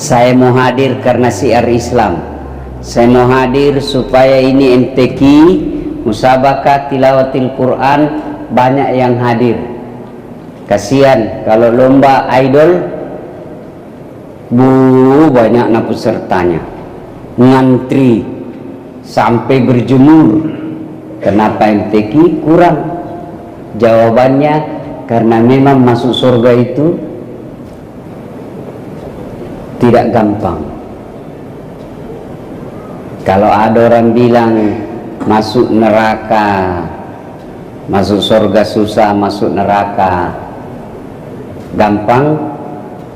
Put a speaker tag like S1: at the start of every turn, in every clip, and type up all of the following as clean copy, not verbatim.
S1: Saya mau hadir karena syiar Islam. Saya mau hadir supaya ini MTQ Musabaqah Tilawatil Quran banyak yang hadir. Kasihan kalau lomba idol banyak pesertanya, ngantri sampai berjemur. Kenapa MTQ kurang? Jawabannya karena memang masuk surga itu tidak gampang. Kalau ada orang bilang masuk neraka, masuk surga susah, masuk neraka gampang,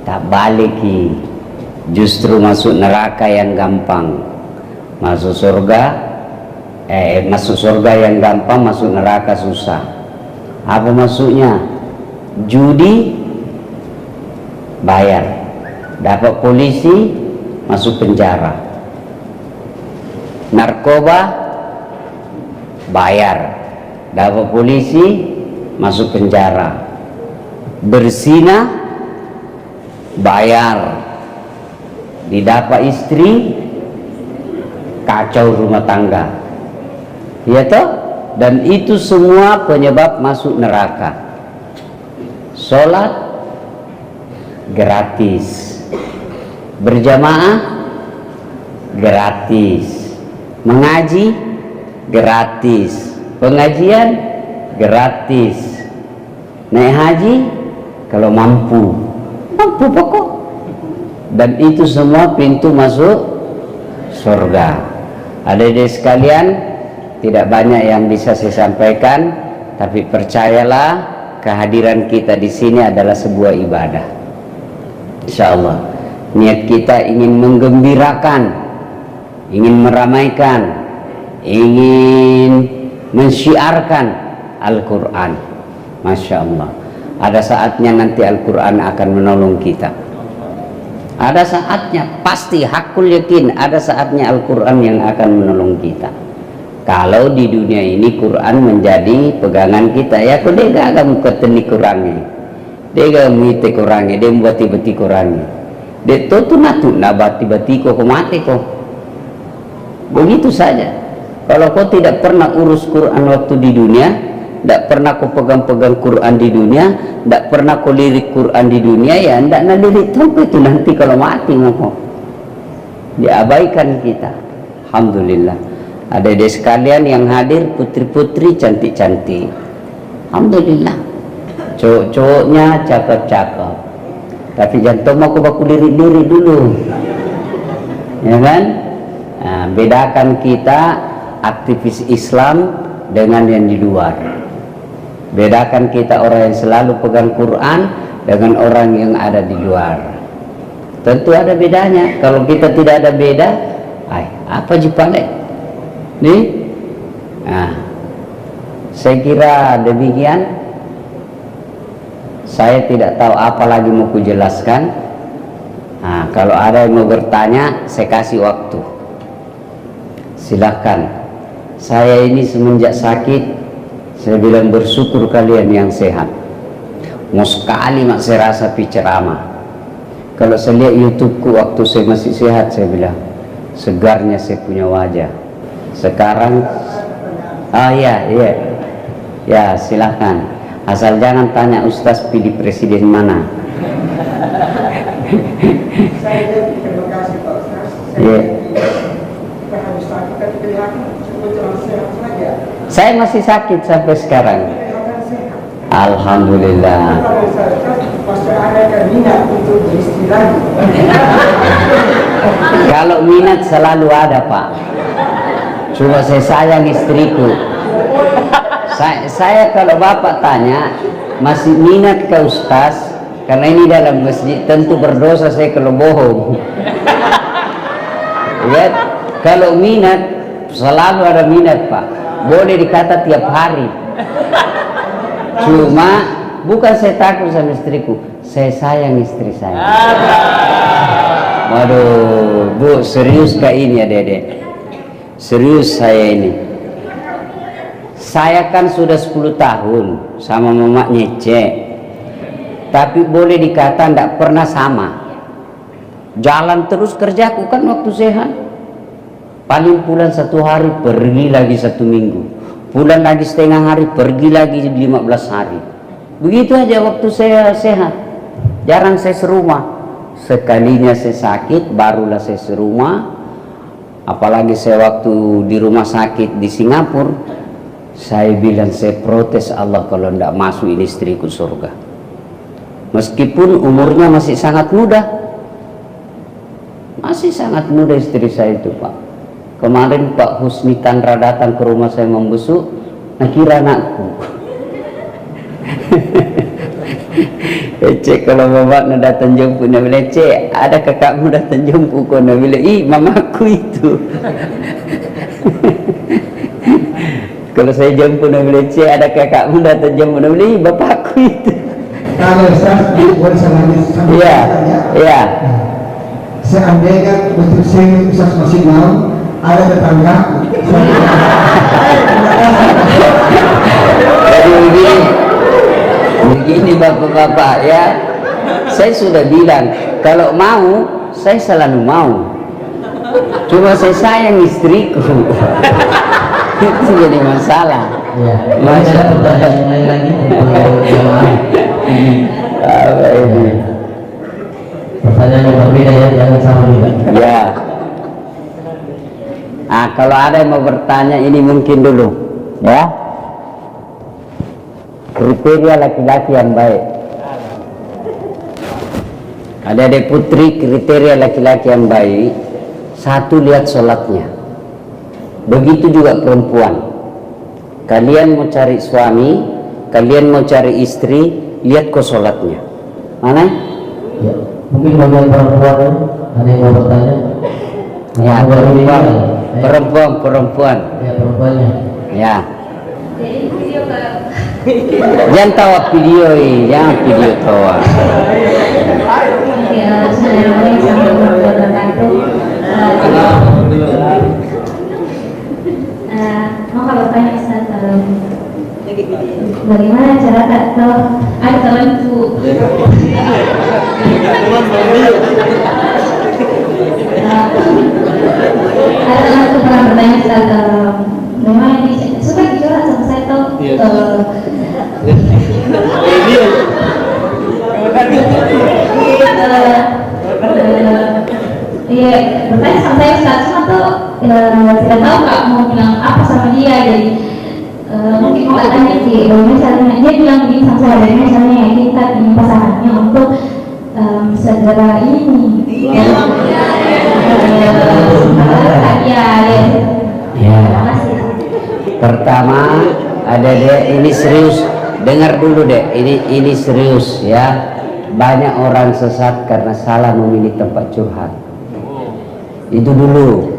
S1: tak balik. Justru masuk neraka yang gampang, masuk surga yang gampang, masuk neraka susah. Apa maksudnya? Judi bayar, dapat polisi masuk penjara. Narkoba bayar, dapat polisi masuk penjara. Berzina bayar, didapat istri kacau rumah tangga, ya toh? Dan itu semua penyebab masuk neraka. Sholat gratis, berjamaah gratis, mengaji gratis, pengajian gratis, naik haji kalau mampu pokok. Dan itu semua pintu masuk surga. Adik-adik sekalian, tidak banyak yang bisa saya sampaikan, tapi percayalah kehadiran kita di sini adalah sebuah ibadah. Insyaallah niat kita ingin menggembirakan, ingin meramaikan, ingin mensyiarkan Al-Quran. Masya Allah, ada saatnya nanti Al-Quran akan menolong kita. Ada saatnya, pasti hakul yakin, ada saatnya Al-Quran yang akan menolong kita. Kalau di dunia ini Quran menjadi pegangan kita, ya kok dia gak akan keteni kurangi, dia gak mengite kurangi, dia membati-bati kurangi, dia tuh natu nabati-bati kok mati kok. Begitu saja. Kalau kau tidak pernah urus Quran waktu di dunia, tidak pernah kau pegang-pegang Quran di dunia, tidak pernah kau lirik Quran di dunia, ya tidak nak lirik sampai itu nanti kalau mati ngomong diabaikan kita. Alhamdulillah, adik-adik sekalian yang hadir, putri-putri cantik-cantik, alhamdulillah. Cowok-cowoknya cakep-cakep, tapi jantung aku baku lirik-lirik dulu, ya kan? Nah, bedakan kita aktivis Islam dengan yang di luar. Bedakan kita orang yang selalu pegang Quran dengan orang yang ada di luar. Tentu ada bedanya. Kalau kita tidak ada beda, apa jipale? Nih, nah, saya kira demikian. Saya tidak tahu apa lagi mau kujelaskan. Nah, kalau ada yang mau bertanya, saya kasih waktu. Silahkan. Saya ini semenjak sakit, saya bilang bersyukur kalian yang sehat. Mau sekali mak saya rasa ceramah. Kalau saya lihat YouTubeku waktu saya masih sehat, saya bilang segarnya saya punya wajah. Sekarang, ya silahkan. Asal jangan tanya Ustaz pilih presiden mana.
S2: Saya terima kasih Pak Ustaz.
S1: Saya masih sakit sampai sekarang. Alhamdulillah. Kalau minat selalu ada Pak. Cuma saya sayang istriku. Saya kalau Bapak tanya masih minat ke Ustaz, karena ini dalam masjid, tentu berdosa saya kalau bohong. Ya, kalau minat selalu ada minat Pak. Boleh dikata tiap hari. Cuma bukan saya takut sama istriku, saya sayang istri saya. Waduh, Bu, serius kah ini ya Dede? Serius saya ini. Saya kan sudah 10 tahun sama Mama Nyece, tapi boleh dikata tidak pernah sama. Jalan terus kerjaku kan waktu sehat. Paling pulang 1 hari, pergi lagi 1 minggu. Pulang lagi setengah hari, pergi lagi 15 hari. Begitu aja waktu saya sehat. Jarang saya serumah. Sekalinya saya sakit, barulah saya serumah. Apalagi saya waktu di rumah sakit di Singapura, saya bilang saya protes Allah kalau tidak masuk ini istriku surga. Meskipun umurnya masih sangat muda. Masih sangat muda istri saya itu, Pak. Kemarin Pak Husni Tandra datang ke rumah saya membesuk, nah kira anakku. Cek kalau bapak nak datang jemput, nak bilang, cek ada kakakmu datang jemput kau, nak bilang, ih mamaku itu. Kalau saya jemput, nak bilang, cek ada kakakmu datang jemput, nak bilang, ih bapakku itu.
S2: Kalau Ustaz boleh sama
S1: Iya, iya.
S2: Seandainya betul saya Ustaz masih mau ada tetangga.
S1: Jadi begini bapak-bapak ya, saya sudah bilang kalau mau saya selalu mau, cuma saya sayang istriku. Itu jadi masalah.
S3: Ya,
S1: Masya
S3: ada pertanyaan yang lain lagi
S1: Apa ini?
S3: pertanyaan yang berbeda ya, jangan sama juga.
S1: Ya. Kalau ada yang mau bertanya ini mungkin dulu, ya. Kriteria laki-laki yang baik. Adik-adik putri, kriteria laki-laki yang baik, 1, lihat sholatnya. Begitu juga perempuan. Kalian mau cari suami, kalian mau cari istri, lihat kok sholatnya. Mana?
S3: Ya, mungkin bagian perempuan ya, ada yang mau bertanya?
S1: Ya,
S3: Yang baru
S1: perempuan,
S3: ini,
S1: perempuan.
S3: ya perempuannya.
S1: Ya. Jangan tawa video ini, jangan video tawa.
S4: Mau kalau tanya Ustaz, bagaimana cara atau ada tertentu ada tertentu pernah bertanya Ustaz, bagaimana supaya dijual sama saya tahu iya bertanya sama saya Ustaz, cuma tuh tidak tahu Kak mau bilang apa sama dia, jadi mungkin mau tanya sih bagaimana caranya. Dia bilang begini sama saya, bagaimana caranya kita ingin pasangannya untuk segera ini
S1: Ya. Pertama, ada deh, ini serius. Dengar dulu deh, ini serius ya. Banyak orang sesat karena salah memilih tempat curhat. Itu dulu.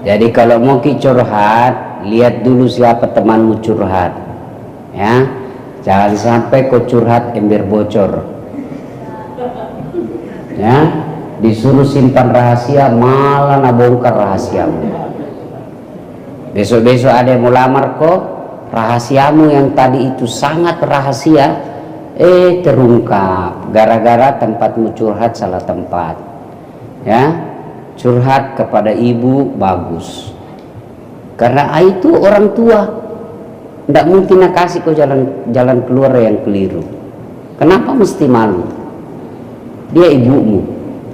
S1: Jadi kalau mau curhat, lihat dulu siapa temanmu curhat. Ya. Jangan sampai kau curhat ember bocor. Ya. Disuruh simpan rahasia, malah nak bongkar rahasiamu. Besok-besok ada yang mau lamar kok, rahasiamu yang tadi itu sangat rahasia, terungkap gara-gara tempatmu curhat salah tempat. Ya, curhat kepada ibu bagus, karena itu orang tua, tidak mungkin nak kasih kau jalan keluar yang keliru. Kenapa mesti malu? Dia ibumu,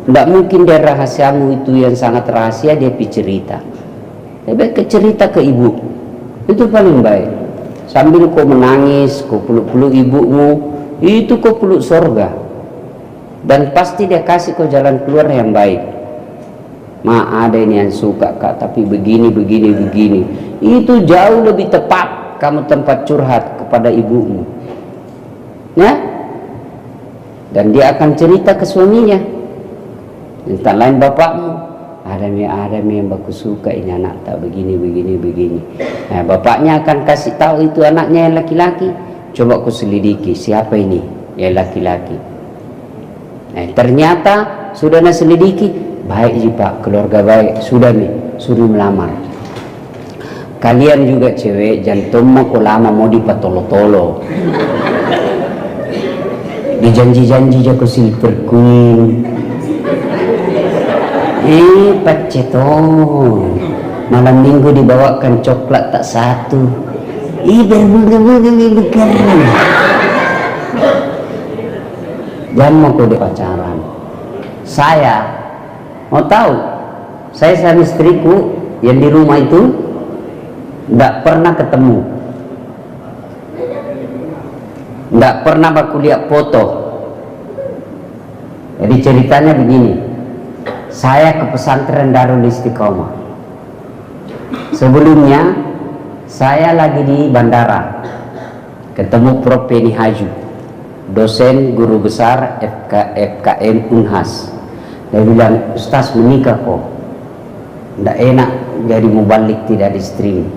S1: tidak mungkin dia rahasiamu itu yang sangat rahasia dia cerita. Lebih ke cerita ke ibu, itu paling baik. Sambil kau menangis, kau peluk-peluk ibumu, itu kau peluk sorga. Dan pasti dia kasih kau jalan keluar yang baik. Ada ini yang suka Kak, tapi begini. Itu jauh lebih tepat kamu tempat curhat kepada ibumu. Ya? Dan dia akan cerita ke suaminya. Entah lain bapakmu. Ada yang baku suka ini anak tak begini. Nah, bapaknya akan kasih tahu itu anaknya yang laki-laki. Coba aku selidiki siapa ini yang laki-laki. Nah, ternyata sudah nak selidiki, baik ji Pak, keluarga baik, sudah nih, suruh melamar. Kalian juga cewek, jantung mau lama mau dipatolo-tolo. Dijanji-janji jago silver queen. ngepet ceton. Malam minggu dibawakan coklat tak satu. Jangan mau kode pacaran. Saya mau tahu, saya sama istriku yang di rumah itu tidak pernah ketemu, tidak pernah aku lihat foto. Jadi ceritanya begini, saya ke pesantren Darul Istiqomah. Sebelumnya saya lagi di bandara, ketemu Prof. Penny Haju, dosen guru besar FKM Unhas. Dia bilang, Ustaz menikah kok, tidak enak jadi mubalik tidak ada istrimu.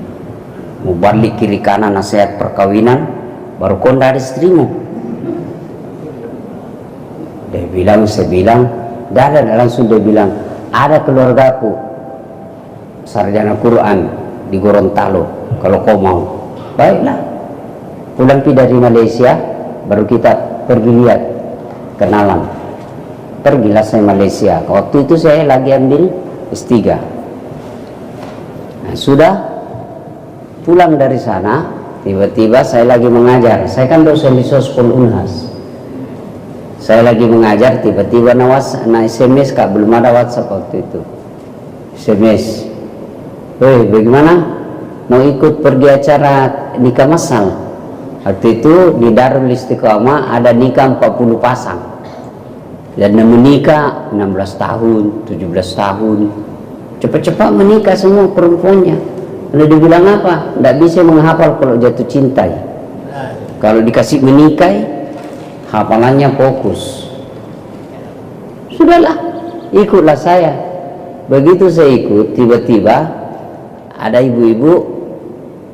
S1: Mubalik kiri kanan nasihat perkawinan, baru kau tidak ada istrimu. Dia bilang, saya bilang, tidak ada. Langsung dia bilang, ada keluargaku sarjana Quran di Gorontalo, kalau kau mau. Baiklah, pulang dari Malaysia, baru kita pergi lihat, kenalan. Pergilah saya Malaysia. Waktu itu saya lagi ambil S3. Nah, sudah pulang dari sana, tiba-tiba saya lagi mengajar. Saya kan dosen di Sospol Unhas. Saya lagi mengajar, tiba-tiba na SMS, Kak, belum ada WhatsApp waktu itu. SMS, "Woi, bagaimana? Mau ikut pergi acara nikah masal?" Waktu itu di Darul Istiqomah ada nikah 40 pasang. Dan menikah 16 tahun, 17 tahun. Cepat-cepat menikah semua perempuannya. Lalu dibilang apa? Tidak bisa menghafal kalau jatuh cinta. Kalau dikasih menikahi, hafalannya fokus. Sudahlah, ikutlah saya. Begitu saya ikut, tiba-tiba ada ibu-ibu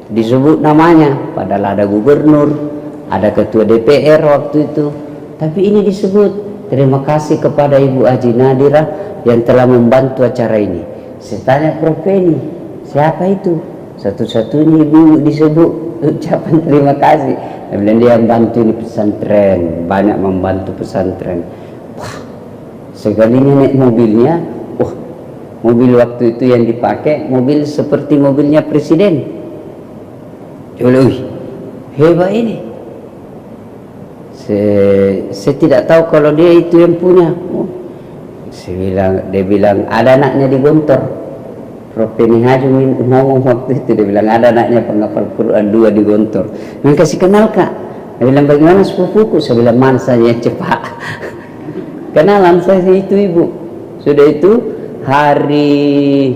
S1: disebut namanya, padahal ada gubernur, ada ketua DPR waktu itu, tapi ini disebut, terima kasih kepada Ibu Haji Nadira yang telah membantu acara ini. Saya tanya Prof. Penny, siapa itu? Satu-satunya ibu disebut ucapan terima kasih. Dia bilang dia membantu ini pesantren, banyak membantu pesantren. Wah, sekalinya naik mobilnya, wah, mobil waktu itu yang dipakai mobil seperti mobilnya presiden. Wih, hebat ini. Saya tidak tahu kalau dia itu yang punya. Oh, dia bilang ada anaknya di Gontor. Prof. Penny Haju ngomong waktu itu, dia bilang ada anaknya penghafal Quran 2 di Gontor. Memang kasih kenal, Kak. Dia bilang bagaimana sepupuku? Saya bilang mana saya cepat. Kenalan saya itu ibu. Sudah itu hari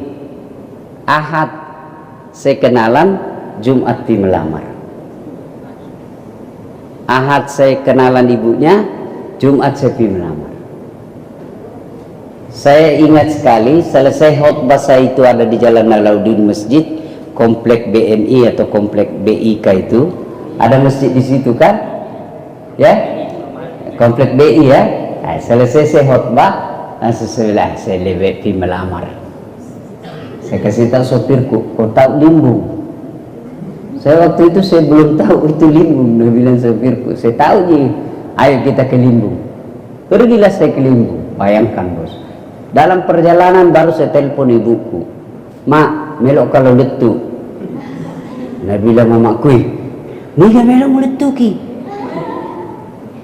S1: Ahad saya kenalan, Jumat pi melamar. Ahad saya kenalan ibunya, Jumat saya pi melamar. Saya ingat sekali, selesai khutbah saya itu ada di Jalan Alauddin Masjid, komplek BNI atau komplek BIK itu, ada masjid di situ kan? Ya, komplek BI ya. Nah, selesai saya khutbah, langsung saya bilang, saya lebih pi melamar. Saya kasih tahu sopirku, kau tahu Limbung? Saya waktu itu saya belum tahu itu Limbung. Dia bilang sopirku, saya tahu je, ayo kita ke Limbung. Pergilah saya ke Limbung. Bayangkan bos, dalam perjalanan baru saya telepon ibuku, "Mak, melok kalau letu." Nah bilang mamaku, "Ni kan melok mau letu ki."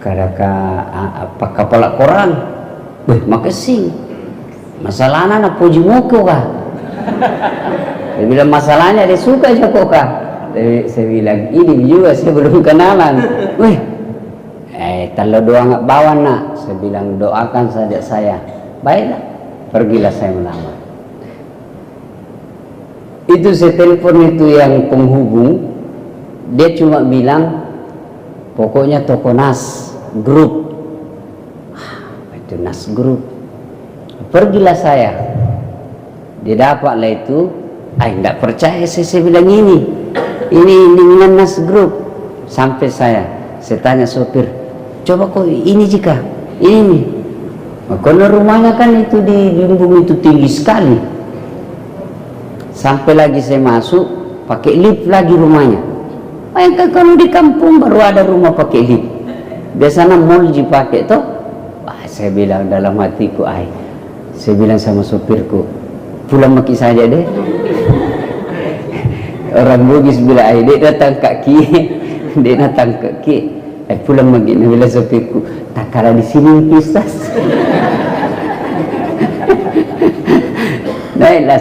S1: Kadaka apa kepala koran, "Weh, makasih. Masalahnya nak puji muka kah?" Dia bilang masalahnya dia suka aja kok kah. Saya bilang ini juga saya belum kenalan. "Weh, kalau doa nggak bawa nak." Saya bilang doakan saja saya. Baiklah, pergilah saya melamar. Itu saya telepon itu yang penghubung, dia cuma bilang pokoknya toko Nas Group. Itu Nas Group. Pergilah saya, dia dapatlah itu. Tidak percaya saya bilang ini dengan Nas Group. Sampai saya tanya sopir, coba kok ini jika ini. Karena rumahnya kan itu di Limbung itu tinggi sekali. Sampai lagi saya masuk, pakai lift lagi rumahnya. Bayangkan kalau di kampung baru ada rumah pakai lift. Biasanya mall dipakai toh. Saya bilang dalam hatiku, saya bilang sama sopirku, pulang maki saja deh. Orang Bugis bila dek datang kaki, dek datang kaki, pulang maki. Bila sopiku tak kalah di sini pistas. Naiklah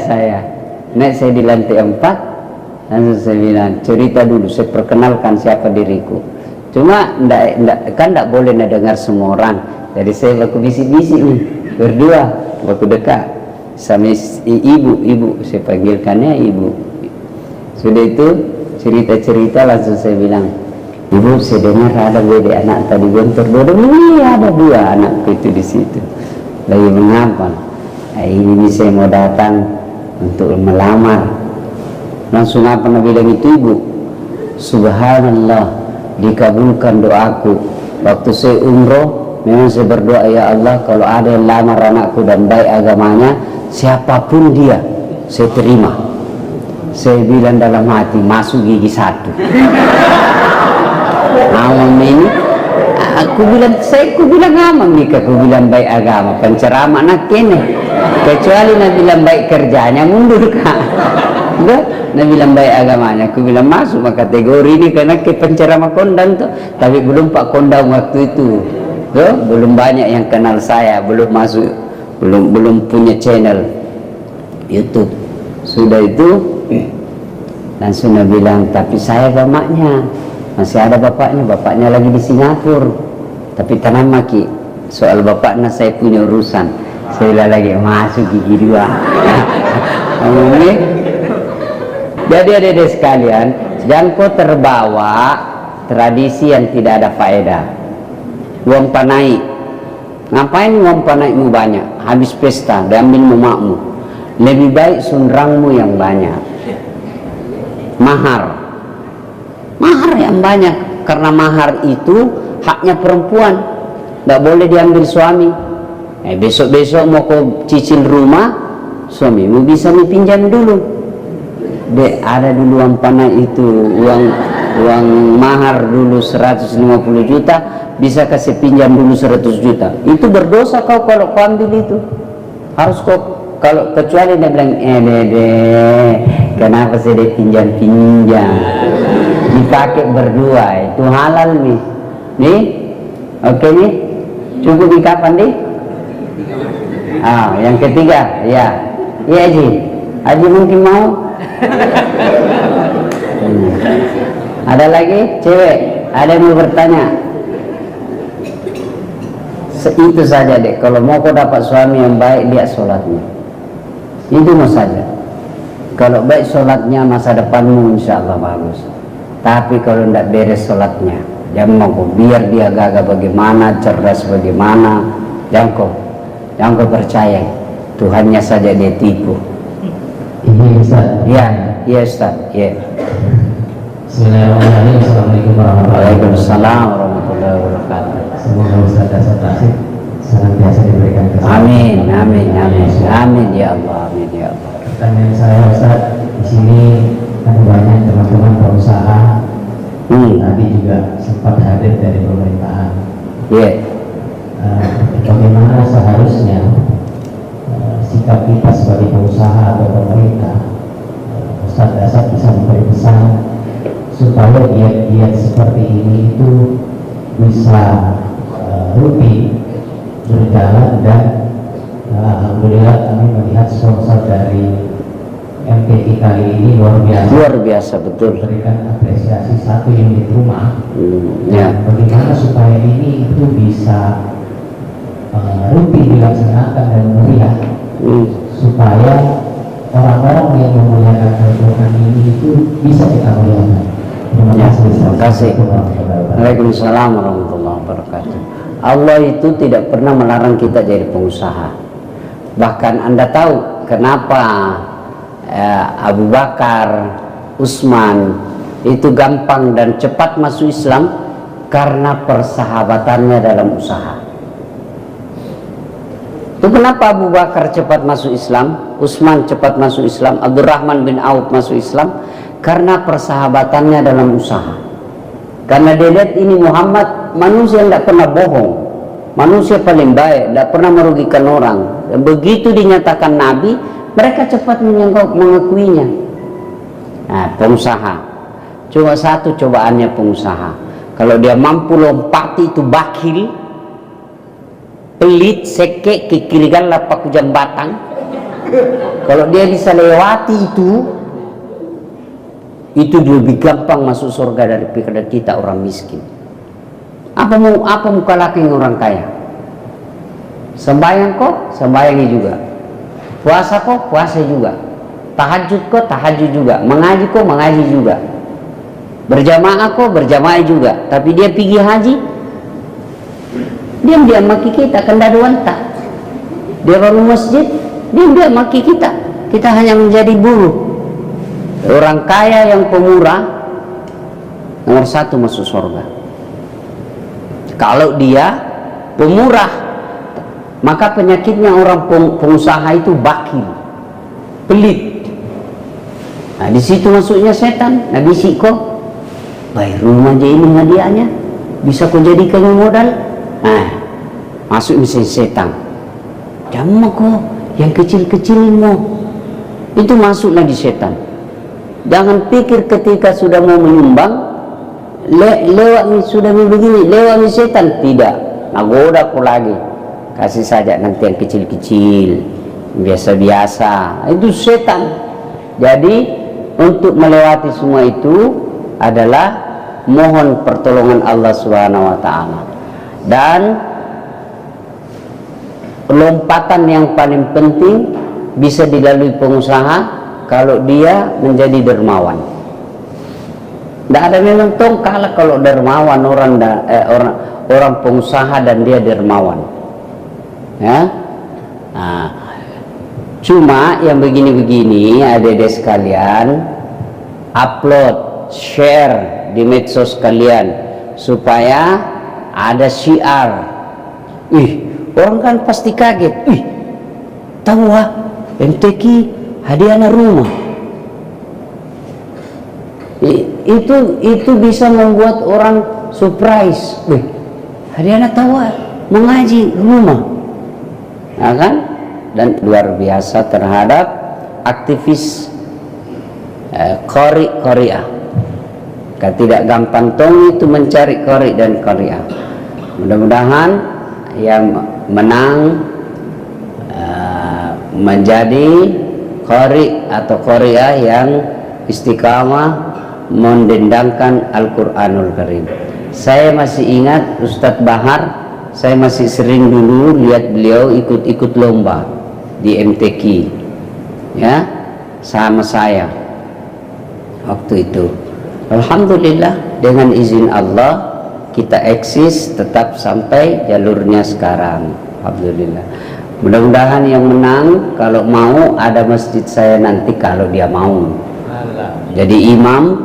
S1: naik saya di lantai 4, langsung saya bilang cerita dulu, saya perkenalkan siapa diriku. Cuma kan boleh dengar semua orang, jadi saya baku bisik-bisik nih berdua, baku dekat sama ibu, saya panggilkannya ibu. Sudah itu cerita langsung saya bilang, ibu saya dengar ada beda anak tadi gontor bodoh. Iya, ada 2 anakku itu di situ. Lagi mengapa? Ini saya mau datang untuk melamar. Langsung apa Nabi bilang itu ibu? Subhanallah, dikabulkan doaku. Waktu saya umroh, memang saya berdoa, ya Allah kalau ada yang lamar anakku dan baik agamanya, siapapun dia, saya terima. Saya bilang dalam hati, masuk gigi 1. Awam ini, aku bilang aman nih, aku bilang baik agama, penceramah nak kene. Kecuali Nabi bilang baik kerjanya, mundur kak. Enggak, Nabi bilang baik agamanya, aku bilang masuk kategori ini karena ke penceramah kondang tuh. Tapi belum Pak Kondang waktu itu, tuh belum banyak yang kenal saya, belum masuk, belum punya channel YouTube. Sudah itu langsung Nabi bilang, tapi saya bapaknya masih ada bapaknya lagi di Singapura. Tapi tenang maki, soal bapaknya saya punya urusan. Saya bilang lagi masuk gigi 2. Jadi adik-adik sekalian, jangan kau terbawa tradisi yang tidak ada faedah. Uang panai, ngapain uang panaimu banyak? Habis pesta, diambil memakmu. Lebih baik sundrangmu yang banyak. Mahar yang banyak, karena mahar itu haknya perempuan, tidak boleh diambil suami. Besok-besok mau kau cicil rumah, suamimu bisa dipinjam dulu. Dek, ada dulu uang panai itu, uang mahar dulu 150 juta, bisa kasih pinjam dulu 100 juta. Itu berdosa kau kalau kau ambil itu. Harus kau, kalau kecuali dia bilang, dede, kenapa sih dia pinjam dipakai berdua, itu halal nih. Oke nih, cukup di kapan nih? Yang ketiga, ya Haji mungkin mau. Ada lagi cewek, ada yang mau bertanya? Itu saja deh, kalau mau kau dapat suami yang baik, lihat sholatnya. Itu mau saja. Kalau baik sholatnya, masa depanmu insya Allah bagus. Tapi kalau tidak beres sholatnya, jangan mau biar dia gagah bagaimana, cerdas bagaimana, jangan kau percaya. Tuhannya saja dia tipu.
S3: Ini Ustaz.
S1: Iya Ustaz. Ya.
S3: Bismillahirrahmanirrahim. Assalamualaikum
S1: Waalaikumsalam warahmatullahi wabarakatuh.
S3: Semoga Ustaz Dasar Tasik senantiasa diberikan
S1: Amin
S3: kesehatan.
S1: ya Allah, amin ya Allah.
S3: Pertanyaan saya Ustaz, di sini ada banyak teman-teman pengusaha tadi juga sempat hadir dari pemerintahan.
S1: Iya.
S3: Bagaimana seharusnya sikap kita sebagai pengusaha atau pemerintah, Ustaz Dasar bisa memberi pesan supaya giat-giat seperti ini itu bisa rutin berjalan, dan alhamdulillah kami melihat sponsor dari MTQ kali ini luar biasa,
S1: betul.
S3: memberikan apresiasi 1 unit rumah.
S1: Ya.
S3: Bagaimana supaya ini itu bisa rutin dilaksanakan dan meriah, supaya orang-orang yang memuliakan Al-Quran ini itu bisa kita muliakan. Terima kasih.
S1: Waalaikumsalam warahmatullahi wabarakatuh. Allah itu tidak pernah melarang kita jadi pengusaha. Bahkan Anda tahu kenapa Abu Bakar, Utsman itu gampang dan cepat masuk Islam? Karena persahabatannya dalam usaha. Itu kenapa Abu Bakar cepat masuk Islam, Utsman cepat masuk Islam, Abdurrahman bin Auf masuk Islam? Karena persahabatannya dalam usaha. Karena dia lihat ini Muhammad manusia yang tidak pernah bohong, manusia paling baik, tidak pernah merugikan orang. Dan begitu dinyatakan Nabi, mereka cepat mengakuinya. Nah, pengusaha, cuma satu cobaannya pengusaha, kalau dia mampu lompati itu bakil, pelit, sekek, kekirikan lapak jambatan, kalau dia bisa lewati itu lebih gampang masuk surga daripada kita orang miskin. Apa mau kalahin orang kaya? Sembahyang kok, sembayangi juga. Puasa kok, puasa juga. Tahajud kok, tahajud juga. Mengaji kok, mengaji juga. Berjamaah kok, berjamaah juga. Tapi dia pergi haji, diam-diam maki kita, kendaduan tak. Dia bangun masjid, diam-diam maki kita. Kita hanya menjadi buruh. Orang kaya yang pemurah, nomor satu masuk surga. Kalau dia pemurah, maka penyakitnya orang pengusaha itu bakil, pelit. Nah, di situ masuknya setan. Nabi kok baik rumah aja ini hadiahnya, bisa kau jadikan modal. Nah, masuk mesin setan. Jangan kok yang kecil-kecilmu itu masuk lagi setan. Jangan pikir ketika sudah mau menyumbang lewat sudah begini, lewat setan. Tidak, nagoda kau lagi. Kasih saja nanti yang kecil-kecil, biasa-biasa. Itu setan. Jadi untuk melewati semua itu adalah mohon pertolongan Allah Subhanahu wa taala. Dan lompatan yang paling penting bisa dilalui pengusaha kalau dia menjadi dermawan. Tidak ada memang tongkala kalau dermawan orang pengusaha dan dia dermawan. Ya. Nah, cuma yang begini-begini adik-adik sekalian, upload, share di medsos kalian supaya ada syiar. Orang kan pasti kaget. Tahu MTQ hadiahnya rumah. Itu bisa membuat orang surprise. Hadiahnya tahu mengaji rumah. Nah, kan? Dan luar biasa terhadap aktivis qari-qariah. Tidak gampang itu mencari qari dan qariah. Mudah-mudahan yang menang menjadi qari atau qariah yang istiqamah mendendangkan Al-Quranul Karim. Saya masih ingat Ustadz Bahar. Saya masih sering dulu lihat beliau ikut-ikut lomba di MTQ, ya, sama saya waktu itu. Alhamdulillah dengan izin Allah kita eksis tetap sampai jalurnya sekarang. Alhamdulillah. Mudah-mudahan yang menang kalau mau ada masjid saya nanti kalau dia mau. Jadi imam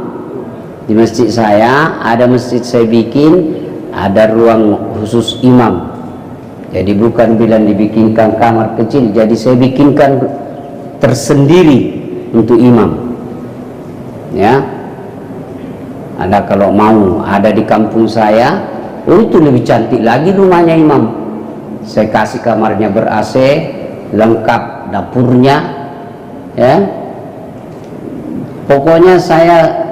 S1: di masjid saya, ada masjid saya bikin. Ada ruang khusus imam. Jadi bukan bilang dibikinkan kamar kecil, jadi saya bikinkan tersendiri untuk imam. Ya. Ada kalau mau, ada di kampung saya. Itu lebih cantik lagi rumahnya imam. Saya kasih kamarnya ber-AC, lengkap dapurnya. Ya. Pokoknya saya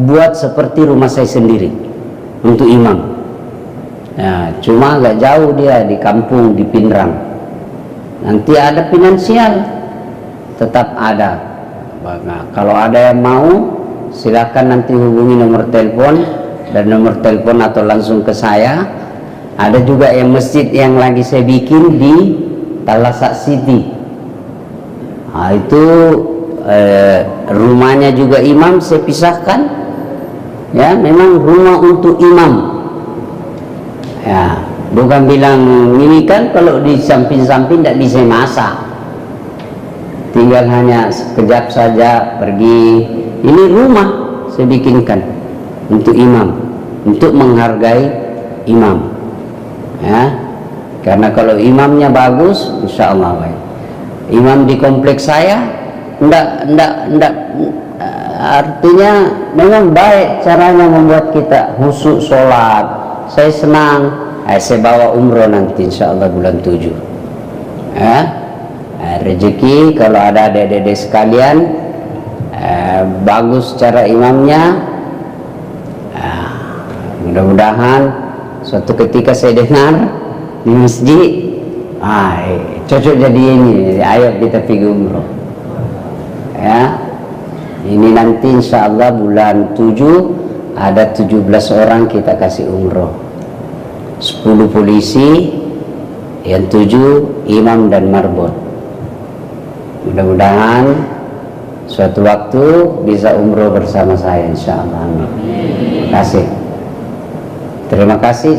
S1: buat seperti rumah saya sendiri untuk imam. Ya, cuma agak jauh dia di kampung di Pinrang. Nanti ada finansial, tetap ada. Nah, kalau ada yang mau, silakan nanti hubungi nomor telepon dan nomor telepon atau langsung ke saya. Ada juga yang masjid yang lagi saya bikin di Talasak City. Nah, itu rumahnya juga imam saya pisahkan. Ya, memang rumah untuk imam. Ya, bukan bilang ini kan kalau di samping-samping tidak bisa masak. Tinggal hanya sekejap saja pergi. Ini rumah saya bikinkan untuk imam, untuk menghargai imam. Ya, karena kalau imamnya bagus, insya Allah baik. Imam di kompleks saya, enggak artinya memang baik caranya membuat kita khusyuk sholat. Saya senang. Saya bawa umroh nanti insya Allah bulan 7. rezeki kalau ada adik-adik sekalian bagus cara imamnya. Mudah-mudahan suatu ketika saya dengar di masjid cocok jadi ini, ayo kita pergi umroh ya. Ini nanti insya Allah bulan 7 ada 17 orang kita kasih umroh, 10 polisi, yang 7 imam dan marbot. Mudah-mudahan suatu waktu bisa umroh bersama saya insya Allah. Amin. Terima kasih.